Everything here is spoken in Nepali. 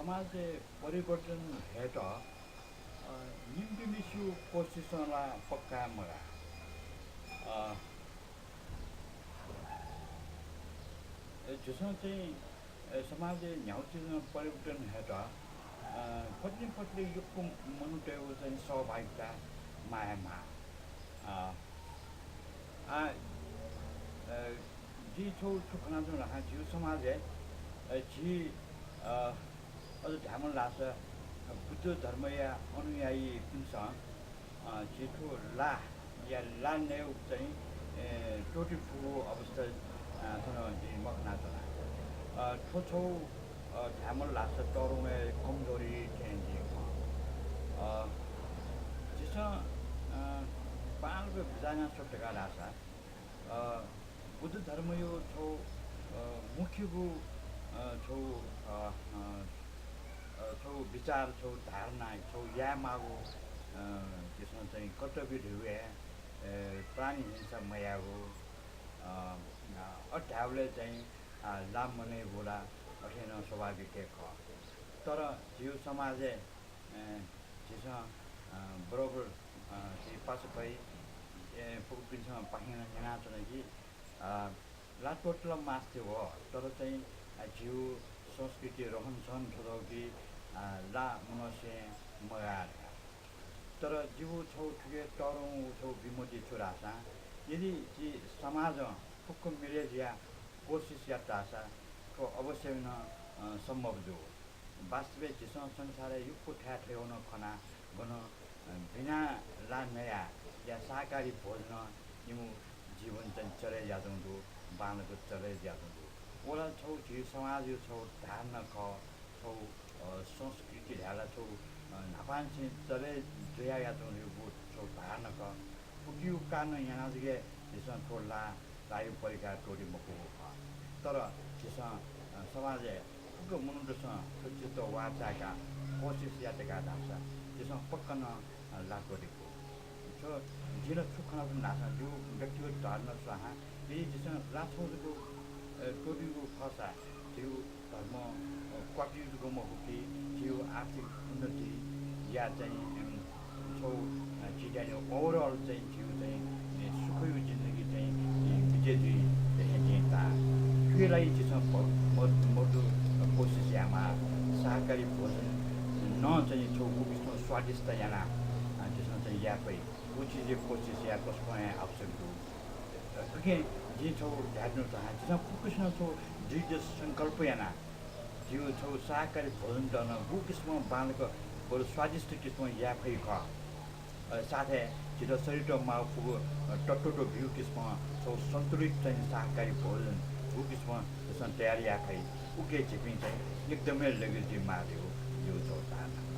समाजले परिवर्तन हेट निम्बिमिसु कोसिसला पक्का मगा जसं चाहिँ समाजले न्याउचिन परिवर्तन हेट पत्नी पत्नी युगको मनुटेको चाहिँ सहभागिता मायामा जी छौ छुखना जुन राखा जिउ समाज है जी अझ ढामन लाग्छ बुद्ध धर्म या अनुयायी पिन्छ जिठो ला या ला नेउ चाहिँ टोटी फुको अवस्था छन् मखना छन् छो ढामन लाग्छ टरुमे कमजोरी चाहिँ जिस पालको बिजाना सोटेका रासा बुद्ध धर्म यो छौ मुख्यको छौ छौ विचार छौ धारणा छौ या मागो त्यसमा चाहिँ कर्तव्य ढुवे प्राणी हिंसा मयागो अठाउले चाहिँ लाम मने बोला अठेन स्वाभाविक ख तर जिउ समाजले जिस बरोबर चाहिँ पास भई पुगपिन्छ पाहिन हिँडा छ कि लाटोटल मास्थ्यो हो तर चाहिँ जिउ संस्कृति रहनसहन छोडौ कि ला मनुष्य मगार तर जिउ छौ ठुके टरौँ छौ विमोची छोरासा यदि जी समाज फुक्क मिलेज या कोसिस या टासा को अवश्य न सम्भव जो वास्तविक जिसँग संसार युगको ठ्याठे हुन खना गर्न बिना ला नयाँ या शाकाहारी भोजन यमु जीवन चाहिँ चले जाँदो बाँधको चले जाँदो ओला छौ झिउ समाज यो छौ धारण ख छौ संस्कृति ढाला छौ नापान चाहिँ चले जोया जाँदो यो छौ धारण ख पुग्यु कान यहाँ जगे त्यसमा छोड्ला लायु परिकार टोडी मको तर त्यसमा समाज पुग्ग मनुष्यसँग सुचित वाचाका कोसिस यातेका धासा त्यसमा पक्कन लाटोडीको छ जिन सुखना पनि नासा जो व्यक्तिगत धारणा स्वाहा यदि त्यसमा लाछौको टोडीको खसा जिउ धर्म क्वाटिको महुकी जिउ आर्थिक उन्नति या चाहिँ छौ चिटाइने ओभरअल चाहिँ जिउ चाहिँ सुखको जिन्दगी चाहिँ विजयजी हेटिता त्योलाई त्यसमा मर्दु कोसिस यामा शाकाहारी भोजन न चाहिँ छौ उस्तो स्वादिष्ट याना त्यसमा चाहिँ या पै कुची कोसिस या कसको आवश्यक हो क्योंकि जे छौ ढाड्नु चाहे त्यसमा फोकस न छौ दृढ सङ्कल्प याना जिउ छौ शाकाहारी भोजन गर्न बु किसिममा बाँधेको बरु स्वादिष्ट किसिममा या फै ख साथै छिटो शरीर माउ पुगो टट्टो भ्यू किसिममा छौ सन्तुलित चाहिँ शाकाहारी भोजन बु किसिममा त्यसमा तयारी या फै उके झिपिङ चाहिँ एकदमै लेगेजी मार्यो यो छौ चाहना